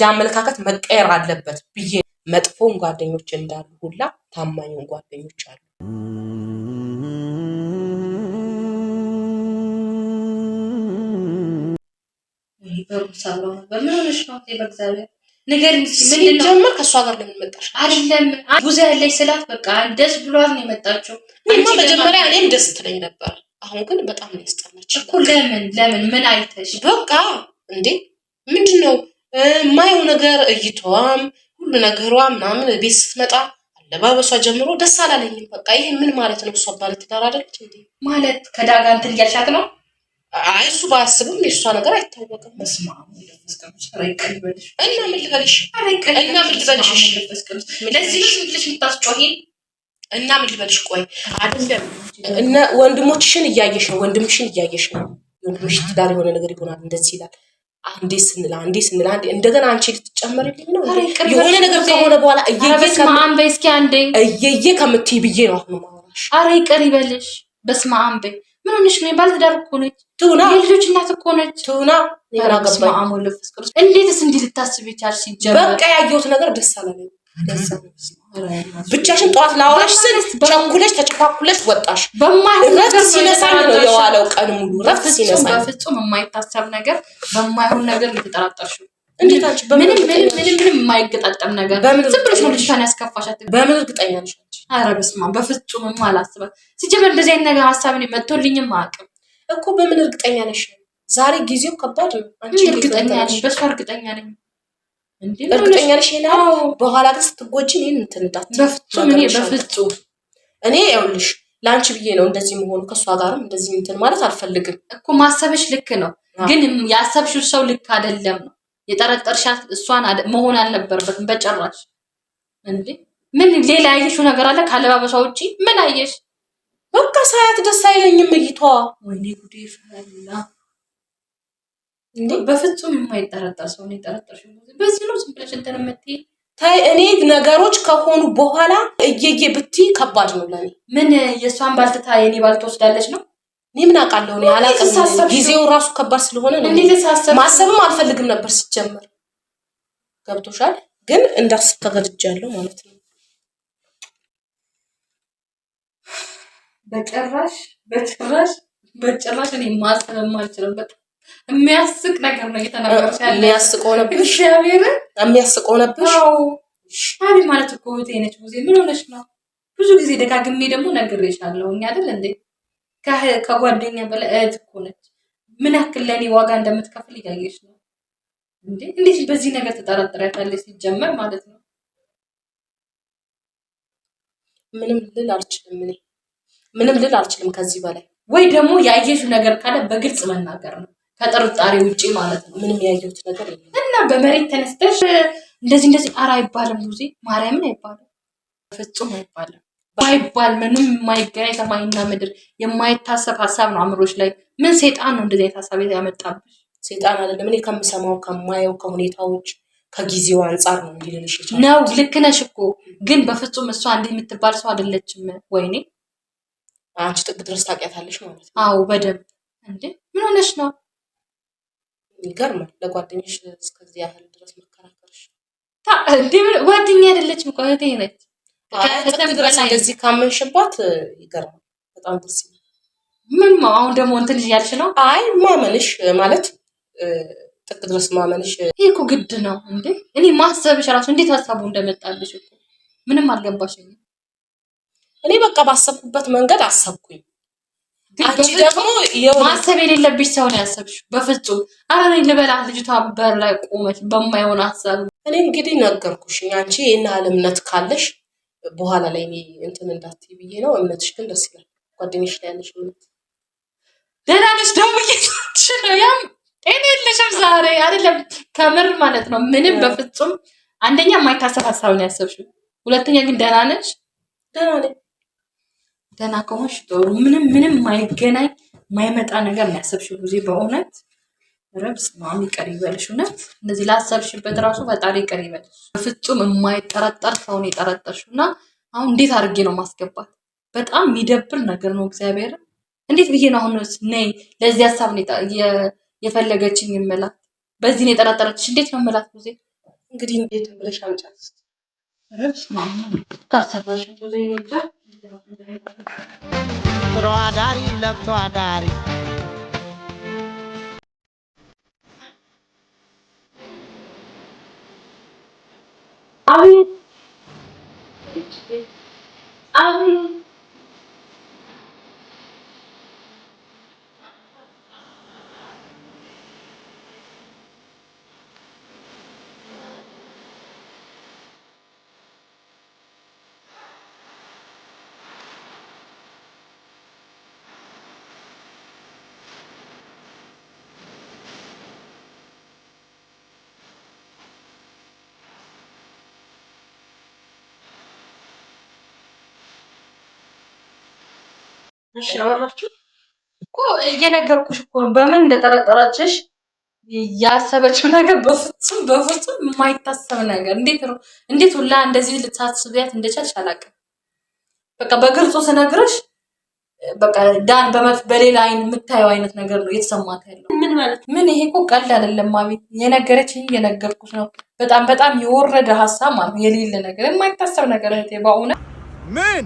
ያመለካከት መቀየር አለበት ብዬ መጥፎን ጓደኞች እንዳሉ ሁላ ታማኝን ጓደኞች አሉ። ይበርሳሉ በመሆንሽ ነው በእግዚአብሔር ነገር ምን ጀመር ከሷ ጋር ለምን መጣሽ? አይደለም ጉዞ ያለሽ ስላት በቃ ደስ ብሏት ነው የመጣችው። አንቺ መጀመሪያ እኔም ደስ ትለኝ ነበር። አሁን ግን በጣም ነው ያስጠላች እኮ። ለምን ምን አይተሽ? በቃ እንዴ ምንድነው ማየው ነገር እይቷም ሁሉ ነገሯ ምናምን ቤት ስትመጣ አለባበሷ ጀምሮ ደስ አላለኝም። በቃ ይሄ ምን ማለት ነው? እሷ ባለ ትዳር አይደለች እንዴ? ማለት ከዳጋ እንትን እያልሻት ነው? አይ እሱ ባያስብም የእሷ ነገር አይታወቅም። መስማሙ ለፍስከምሽ አረይቀልበልሽ እና ምን ልበልሽ? እና ምን ልበልሽ? ለዚህ ነው ብለሽ የምታስጮሂ? እና ምን ልበልሽ? ቆይ አይደለም እነ ወንድሞችሽን እያየሽ ነው፣ ወንድምሽን እያየሽ ነው። ወንድምሽ ትዳር የሆነ ነገር ይሆናል እንደዚህ ይላል። አንዴ ስንላ እንደገና አንቺ ልትጨመርልኝ ነው የሆነ ነገር ከሆነ በኋላ በስማም በይ እስኪ አንዴ እየየ ከምትይ ብዬ ነው አሁን ማውራሽ። አረ ይቅር ይበልሽ። በስማም በይ ምን ሆነሽ ነው? ባለትዳር እኮ ነች፣ ትሁና የልጆች እናት እኮ ነች። ትሁና በስማም ወልፍስ ቅዱስ እንዴትስ እንዲህ ልታስብ ይቻልሽ? ሲጀመር በቃ ያየሁት ነገር ደስ አላለኝ። ብቻሽን ጠዋት ላወራሽ ስል ቸኩለሽ ተጨፋኩለሽ ወጣሽ። ረፍት ሲነሳኝ ነው የዋለው ቀን ሙሉ ረፍት ሲነሳኝ። በፍጹም የማይታሰብ ነገር በማይሆን ነገር ልትጠራጠርሽው እንዴት አንቺ ምንም የማይገጣጠም ነገር ዝም ብለሽ ነው ልጅቷን ያስከፋሻት። በምን እርግጠኛ ነሽ አንቺ? ኧረ በስመ አብ በፍጹም አላስባት። ሲጀመር እንደዚህ አይነት ነገር ሀሳብን መጥቶልኝም አያውቅም እኮ። በምን እርግጠኛ ነሽ? ዛሬ ጊዜው ከባድ ነው። አንቺ እርግጠኛ ነሽ? በሷ እርግጠኛ ነኝ። እንዴ እርግጠኛ ነሽ? በኋላ ግን ስትጎጂ እኔን እንትንዳት በፍጹም እኔ ይኸውልሽ ለአንቺ ብዬ ነው እንደዚህ መሆኑ። ከሷ ጋርም እንደዚህ እንትን ማለት አልፈልግም እኮ። ማሰብሽ ልክ ነው፣ ግን ያሰብሽው ሰው ልክ አይደለም ነው የጠረጠርሻት። እሷን መሆን አልነበረበትም በጭራሽ። እንዴ ምን ሌላ ያየሽው ነገር አለ ካለባበሷ ውጪ? ምን አየሽ? በቃ ሳያት ደስ አይለኝም እይቷ። ወይኔ ጉዴ ፈላ። እንዴ በፍጹም የማይጠረጠር ሰው ነው የጠረጠርሽው። በዚህ ነው ዝም ብለሽ እንትን የምትይ? ታይ እኔ ነገሮች ከሆኑ በኋላ እየየ ብትይ ከባድ ነው ለኔ። ምን የሷን ባልትታ የኔ ባል ትወስዳለች ነው? እኔ ምን አውቃለሁ? እኔ አላውቅም። ጊዜው ራሱ ከባድ ስለሆነ ነው። ማሰብም አልፈልግም ነበር ሲጀመር። ገብቶሻል? ግን እንዳስብ ተገድጃለሁ ማለት ነው። በጭራሽ እኔ ማሰብ የማልችልበት የሚያስቅ ነገር ነው እየተናገርሽ ያለ። የሚያስቀው ነበር አዎ ሻቢ ማለት እኮ እህቴ ነች። ምን ሆነሽ ነው? ብዙ ጊዜ ደጋግሜ ደግሞ ነግሬሻለሁ አይደል እንዴ? ከጓደኛ በላይ እህት እኮ ነች። ምን ያክል ለኔ ዋጋ እንደምትከፍል እያየሽ ነው እንዴ? እንዴት በዚህ ነገር ተጠራጥሪያታለሽ? ሲጀመር ማለት ነው ምንም ልል አልችልም ከዚህ በላይ። ወይ ደግሞ ያየሽው ነገር ካለ በግልጽ መናገር ነው ከጥርጣሬ ውጪ ማለት ነው። ምንም ያየሁት ነገር የለም። እና በመሬት ተነስተሽ እንደዚህ ኧረ አይባልም ሙዚ ማርያምን አይባልም፣ ፍጹም አይባልም። ባይባል ምንም የማይገናኝ ሰማይና ምድር የማይታሰብ ሀሳብ ነው አእምሮሽ ላይ። ምን ሰይጣን ነው እንደዚህ አይነት ሀሳብ ያመጣብሽ? ሰይጣን አይደለም። እኔ ከምሰማው ከማየው ከሁኔታዎች ከጊዜው አንጻር ነው እንዲልልሽ ይችላል ነው። ልክ ነሽ እኮ ግን በፍጹም እሷ እንዲህ የምትባል ሰው አይደለችም። ወይኔ አንቺ ጥግ ድረስ ታውቂያታለሽ ማለት ነው? አዎ በደንብ። እንዴ ምን ሆነሽ ነው? ይገርማል። ለጓደኛሽ እስከዚህ ያህል ድረስ መከራከርሽ። እንዴ ጓደኛ አይደለችም እኮ እህቴ ነች። ጥግ ድረስ እንደዚህ ካመንሽባት ይገርማል። በጣም ደስ ይላል። ምን አሁን ደግሞ እንትን እያልሽ ነው? አይ ማመንሽ ማለት ጥግ ድረስ ማመንሽ ይሄ እኮ ግድ ነው እንዴ። እኔ ማሰብሽ ራሱ እንዴት ሀሳቡ እንደመጣልሽ እኮ ምንም አልገባሽም። እኔ በቃ ባሰብኩበት መንገድ አሰብኩኝ። አንቺ ደግሞ ማሰብ የሌለብሽ ሰው ነው ያሰብሽው። በፍጹም አረ እኔ ልበላት ልጅቷ በር ላይ ቆመች በማይሆን ሀሳብ። እኔ እንግዲህ ነገርኩሽ አንቺ የእነ እምነት ካለሽ በኋላ ላይ እኔ እንትን እንዳትይ ብዬ ነው። እምነትሽ ግን ደስ ይላል። ጓደኛሽ ላይ ያለሽ እምነት ደህና ነሽ? ደግሞ እየተሽ ነው ያም እኔ ልሽም ዛሬ አይደለም ከምር ማለት ነው። ምንም በፍጹም አንደኛ የማይታሰብ ሀሳብ ነው ያሰብሽው። ሁለተኛ ግን ደህና ነሽ? ደህና ነኝ። ደህና ከሆንሽ ጥሩ። ምንም የማይገናኝ የማይመጣ ነገር ነው ያሰብሽው ጊዜ በእውነት ረብስ ነው ይቀር ይበልሽ። እውነት እንደዚህ ላሰብሽበት ራሱ ፈጣሪ ይቀር ይበልሽ። በፍጹም የማይጠረጠር ሰው ነው የጠረጠርሽውና አሁን እንዴት አድርጌ ነው ማስገባት? በጣም የሚደብር ነገር ነው። እግዚአብሔር እንዴት ብዬ ነው አሁን ነይ ለዚህ ሀሳብ ነው የፈለገችኝ የመላት በዚህ ነው የጠረጠረችሽ። እንዴት ነው መላት ጊዜ እንግዲህ እንዴት ብለሽ አምጫት ታሰበሽ ብዙ ይወጣ አዳሪ ለብቶ አዳሪ አቤት አቤት እሺ አወራችሁ እኮ እየነገርኩሽ እኮ በምን እንደጠረጠረችሽ ያሰበችው ነገር በፍጹም የማይታሰብ ነገር። እንዴት ሁላ እንደዚህ ልታስቢያት እንደቻልሽ አላውቅም። በቃ በግልጹ ስነግርሽ በቃ ዳን በሌላ አይን የምታየው አይነት ነገር ነው የተሰማት ያለው። ምን ማለት ምን ይሄ እኮ ቀልድ አይደለም። አቤት የነገረችኝ እየነገርኩሽ ነው። በጣም የወረደ ሀሳብ ማለት ነው። የሌለ ነገር የማይታሰብ ነገር እህቴ በእውነት ምን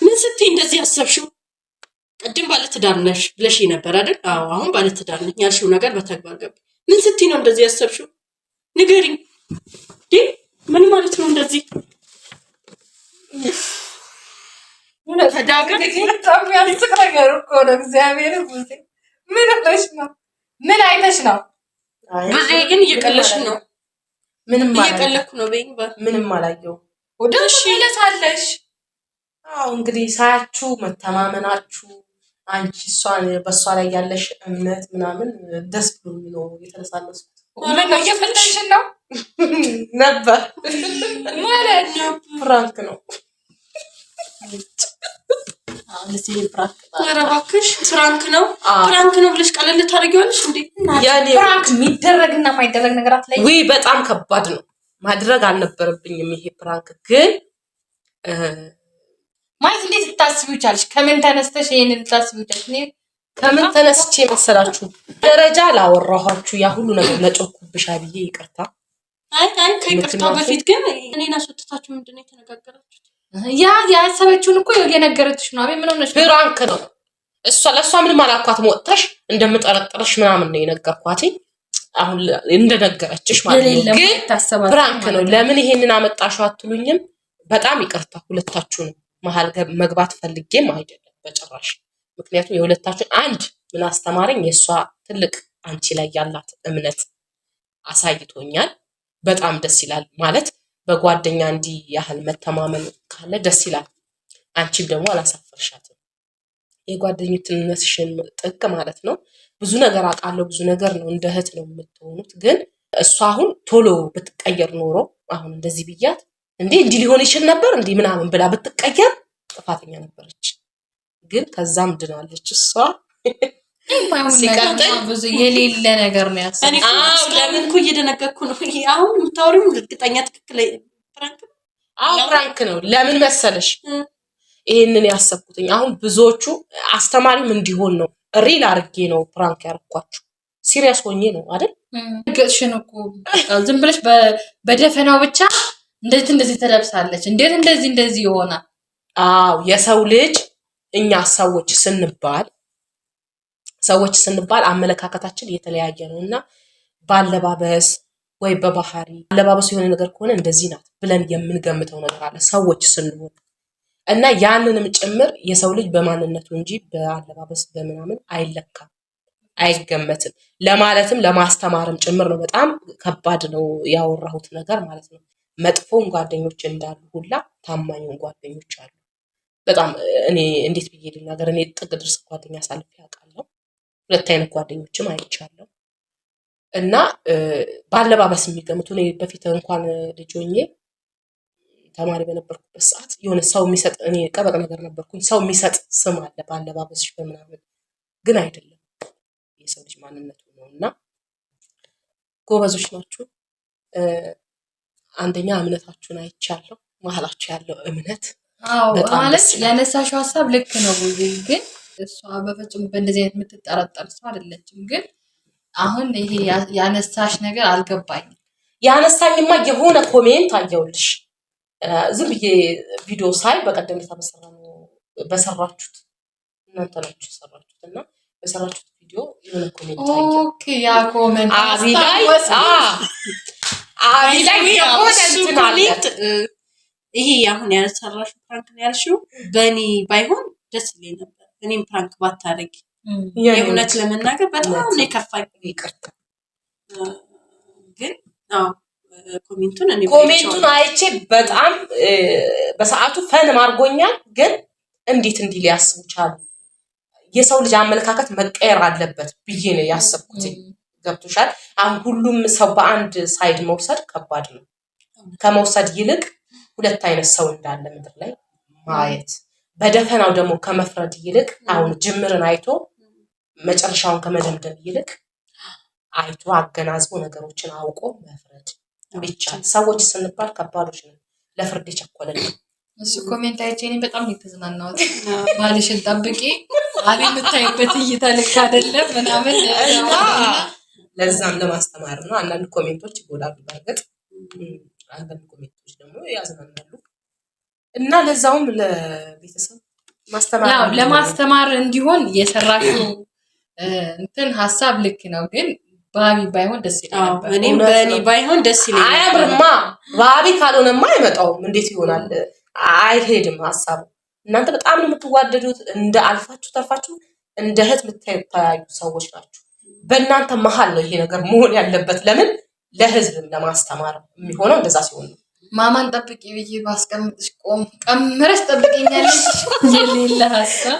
ምን ስትይ እንደዚህ ያሰብሽው? ቅድም ባለትዳር ነሽ ብለሽ ነበር አይደል? አዎ አሁን ባለትዳር ነኝ ያልሽው ነገር በተግባር ገባ። ምን ስትይ ነው እንደዚህ ያሰብሽው? ንገሪኝ። ምን ማለት ነው እንደዚህ? በጣም ያስቅ ነገር እኮ ነው። እግዚአብሔር ብዙ ምን ሆነሽ ነው? ምን አይተሽ ነው? ብዙ ግን እየቀለሽ ነው። ምንም እየቀለኩ ነው። ምንም አላየው። ወደሽ ይለሳለሽ። አዎ እንግዲህ ሳያችሁ መተማመናችሁ አንቺ እሷን በእሷ ላይ ያለሽ እምነት ምናምን ደስ ብሎኝ ነው የተለሳለስኩት። ምን ነው እየፈለግሽ ነው ነበር ማለት ነው? ፍራንክ ነው። ኧረ እባክሽ ፍራንክ ነው ብለሽ ቀለል ታደርጊዋለሽ እንዴ? ፍራንክ የሚደረግና የማይደረግ ነገር አትለይ። ውይ በጣም ከባድ ነው። ማድረግ አልነበረብኝም ይሄ ፍራንክ ግን ማለት እንዴት ልታስቢው ቻልሽ? ከምን ተነስተሽ ይሄንን ልታስቢው ቻልሽ? እኔ ከምን ተነስቼ መሰላችሁ ደረጃ ላወራኋችሁ ያ ሁሉ ነገር ለጮኩብሻ ብዬ ይቅርታ። አይ ከይቅርታው በፊት ግን እኔና ሶትታችሁ ምንድነው የተነጋገራችሁት? ያሰበችውን እኮ የነገረችሽ ነው። አቤት ምን ሆነሽ? ፍራንክ ነው። ለእሷ ምንም አላኳትም። ወጥተሽ እንደምጠረጥርሽ ምናምን ነው የነገርኳት። አሁን እንደነገረችሽ ማለት ነው። ግን ፍራንክ ነው። ለምን ይሄንን አመጣሽው አትሉኝም? በጣም ይቅርታ ሁለታችሁንም መሀል መግባት ፈልጌም አይደለም በጭራሽ። ምክንያቱም የሁለታችሁን አንድ ምን አስተማረኝ፣ የእሷ ትልቅ አንቺ ላይ ያላት እምነት አሳይቶኛል። በጣም ደስ ይላል ማለት በጓደኛ እንዲህ ያህል መተማመን ካለ ደስ ይላል። አንቺም ደግሞ አላሳፈርሻትም። የጓደኝነትሽን ጥግ ማለት ነው። ብዙ ነገር አውቃለሁ፣ ብዙ ነገር ነው እንደ እህት ነው የምትሆኑት። ግን እሷ አሁን ቶሎ ብትቀየር ኖሮ አሁን እንደዚህ ብያት እንዲህ ሊሆን ይችል ነበር እንዲህ ምናምን ብላ ብትቀየር ጥፋተኛ ነበረች። ግን ከዛም ድናለች እሷ። ሲቀጥል ብዙ የሌለ ነገር ነው ያሰብኩት። ለምን እኮ እየደነገኩ ነው አሁን የምታወሪው እርግጠኛ ትክክል ፍራንክ ነው። ለምን መሰለሽ ይሄንን ያሰብኩትኝ አሁን ብዙዎቹ አስተማሪም እንዲሆን ነው ሪል አርጌ ነው ፍራንክ ያርኳችሁ። ሲሪየስ ሆኜ ነው አይደል? ገጥሽን እኮ ዝም ብለሽ በደፈናው ብቻ እንደዚህ ተለብሳለች እንዴት እንደዚህ ይሆናል? አዎ የሰው ልጅ እኛ ሰዎች ስንባል አመለካከታችን የተለያየ ነው እና ባለባበስ ወይ በባህሪ አለባበሱ የሆነ ነገር ከሆነ እንደዚህ ናት ብለን የምንገምተው ነገር አለ ሰዎች ስንሆን እና ያንንም ጭምር የሰው ልጅ በማንነቱ እንጂ በአለባበስ በምናምን አይለካም፣ አይገመትም ለማለትም ለማስተማርም ጭምር ነው። በጣም ከባድ ነው ያወራሁት ነገር ማለት ነው። መጥፎን ጓደኞች እንዳሉ ሁላ ታማኝን ጓደኞች አሉ። በጣም እኔ እንዴት ብዬ ልናገር፣ እኔ ጥግ ድረስ ጓደኛ አሳልፌ አውቃለሁ። ሁለት አይነት ጓደኞችም አይቻለሁ። እና ባለባበስ የሚገምቱ እኔ በፊት እንኳን ልጅ ሆኜ ተማሪ በነበርኩበት ሰዓት የሆነ ሰው የሚሰጥ እኔ ቀበቅ ነገር ነበርኩኝ። ሰው የሚሰጥ ስም አለ ባለባበስሽ በምናምን፣ ግን አይደለም የሰው ልጅ ማንነቱ ነው። እና ጎበዞች ናችሁ። አንደኛ እምነታችሁን አይቻለሁ። መሀላችሁ ያለው እምነት ማለት ያነሳሽው ሀሳብ ልክ ነው። ብዙ ግን እሷ በፍጹም በእንደዚህ አይነት የምትጠረጠር ሰው አይደለችም። ግን አሁን ይሄ ያነሳሽ ነገር አልገባኝም። ያነሳኝማ የሆነ ኮሜንት አየውልሽ ዝም ብዬ ቪዲዮ ሳይ በቀደም በሰራችሁት እናንተ ናችሁ የሰራችሁት እና በሰራችሁት ቪዲዮ የሆነ ኮሜንት አየው። ኦኬ ያ ኮሜንት አቢላይ የሆነ ኮሜንት ይሄ አሁን ያልሰራሽው ፕራንክ ነው ያልሽው በእኔ ባይሆን ደስ ይለኝ ነበር። እኔም ፕራንክ ባታረጊ የእውነት ለመናገር በጣም ነው የከፋኝ። ይቅርታ ግን ኮሜንቱን አይቼ በጣም በሰዓቱ ፈን ማርጎኛል። ግን እንዴት እንዲህ ሊያስቡ ቻሉ? የሰው ልጅ አመለካከት መቀየር አለበት ብዬ ነው ያሰብኩት። ገብቶሻል? አሁን ሁሉም ሰው በአንድ ሳይድ መውሰድ ከባድ ነው። ከመውሰድ ይልቅ ሁለት አይነት ሰው እንዳለ ምድር ላይ ማየት፣ በደፈናው ደግሞ ከመፍረድ ይልቅ አሁን ጅምርን አይቶ መጨረሻውን ከመደምደም ይልቅ አይቶ አገናዝቦ ነገሮችን አውቆ መፍረድ ቢቻል። ሰዎች ስንባል ከባዶች ነን፣ ለፍርድ የቸኮለን። እሱ ኮሜንት አይቼ እኔ በጣም የተዝናናሁት ባልሽን ጠብቂ አሊ የምታይበት እይታ ልክ አይደለም ምናምን ለዛም ለማስተማር ነው። አንዳንድ ኮሜንቶች ይጎዳሉ፣ በእርግጥ አንዳንድ ኮሜንቶች ደግሞ ያዝናናሉ። እና ለዛውም ለቤተሰብ ማስተማር ያው ለማስተማር እንዲሆን የሰራሽው እንትን ሀሳብ ልክ ነው። ግን ባቢ ባይሆን ደስ ይላል ነበር። እኔም በእኔ ባይሆን ደስ ይላል። አያምርማ። ባቢ ካልሆነማ አይመጣውም። እንዴት ይሆናል? አይሄድም ሀሳቡ። እናንተ በጣም ነው የምትዋደዱት። እንደ አልፋችሁ ተርፋችሁ እንደ እህት የምታዩ ሰዎች ናችሁ። በእናንተ መሀል ነው ይሄ ነገር መሆን ያለበት። ለምን ለህዝብም ለማስተማር የሚሆነው እንደዛ ሲሆን ነው። ማማን ጠብቂ ብዬ ባስቀምጥሽ ቀምረሽ ጠብቂኛለሽ የሌለ ሀሳብ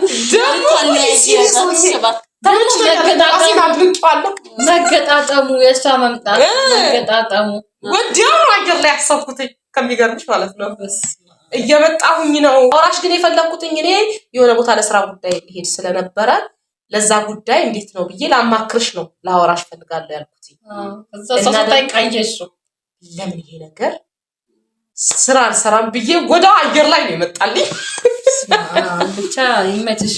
መገጣጠሙ የእሷ መምጣት መገጣጠሙ ወዲያው አየር ላይ ያሰብኩትኝ ከሚገርምሽ ማለት ነው። እየመጣሁኝ ነው አወራሽ። ግን የፈለኩትኝ እኔ የሆነ ቦታ ለስራ ጉዳይ ሊሄድ ስለነበረ ለዛ ጉዳይ እንዴት ነው ብዬ ላማክርሽ ነው ላወራሽ ፈልጋለሁ ያልኩት። እዛ ሰጣይ ቀየሽ ለምን ይሄ ነገር ስራ አልሰራም ብዬ ወደ አየር ላይ ነው የመጣልኝ። ብቻ ይመችሽ።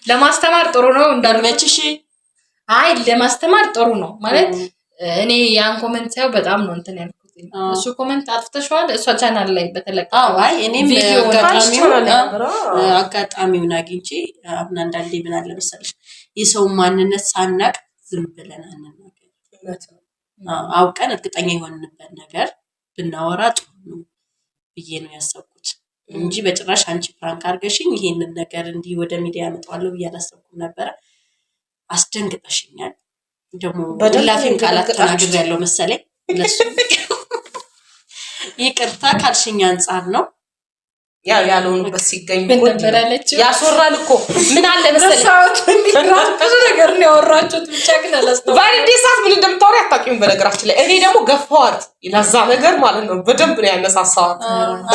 ለማስተማር ጥሩ ነው እንዳልመችሽ። አይ ለማስተማር ጥሩ ነው ማለት እኔ ያን ኮሜንት ሳይው በጣም ነው እንትን ያልኩት። እሱ ኮሜንት አጥፍተሽዋል እሷ ቻናል ላይ በተለቀቀው። አይ እኔም አጋጣሚውን አግኝቼ አሁን አንዳንዴ ምን አለ መሰለሽ የሰው ማንነት ሳናቅ ዝም ብለን አንናገር። አውቀን እርግጠኛ የሆንንበት ነገር ብናወራ ጥሩ ነው ብዬ ነው ያሰብኩት እንጂ በጭራሽ አንቺ ፕራንክ አድርገሽኝ ይሄንን ነገር እንዲህ ወደ ሚዲያ ያመጣዋለሁ ብዬ አላሰብኩም ነበር። አስደንግጠሽኛል። ደግሞ በደላፊን ቃላት ተናግሬያለሁ መሰለኝ ለሱ ይቅርታ ካልሽኝ አንፃር ነው። ያለውንበት ሲገኝ ያስወራል እኮ ምን አለ መሰለኝ ብዙ ነገር ነው ያወራችሁት። ብቻ ግን አላስተዋልኩም። ባልዴሳት ምን እንደምታወሪ አታውቂም። በነገራችን ላይ እኔ ደግሞ ገፋዋት ይላዛ ነገር ማለት ነው። በደንብ ነው ያነሳሳዋት።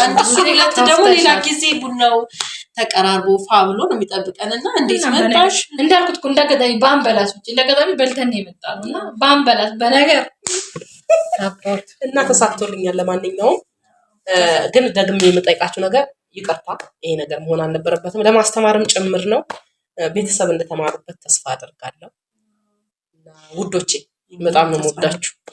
አንድ ሁለት ደግሞ ሌላ ጊዜ ቡናው ተቀራርቦ ፋ ብሎ ነው የሚጠብቀንና እንዴት መጣሽ እንዳልኩት እንደገዳይ ባንበላስ ውጪ እንደገዳይ በልተን የመጣነውና ባንበላስ በነገር አባቱ እና ተሳክቶልኛል። ለማንኛውም ግን ደግሜ የምጠይቃችሁ ነገር ይቅርታ፣ ይሄ ነገር መሆን አልነበረበትም። ለማስተማርም ጭምር ነው። ቤተሰብ እንደተማሩበት ተስፋ አደርጋለሁ። ውዶቼ በጣም ነው የምወዳችሁ።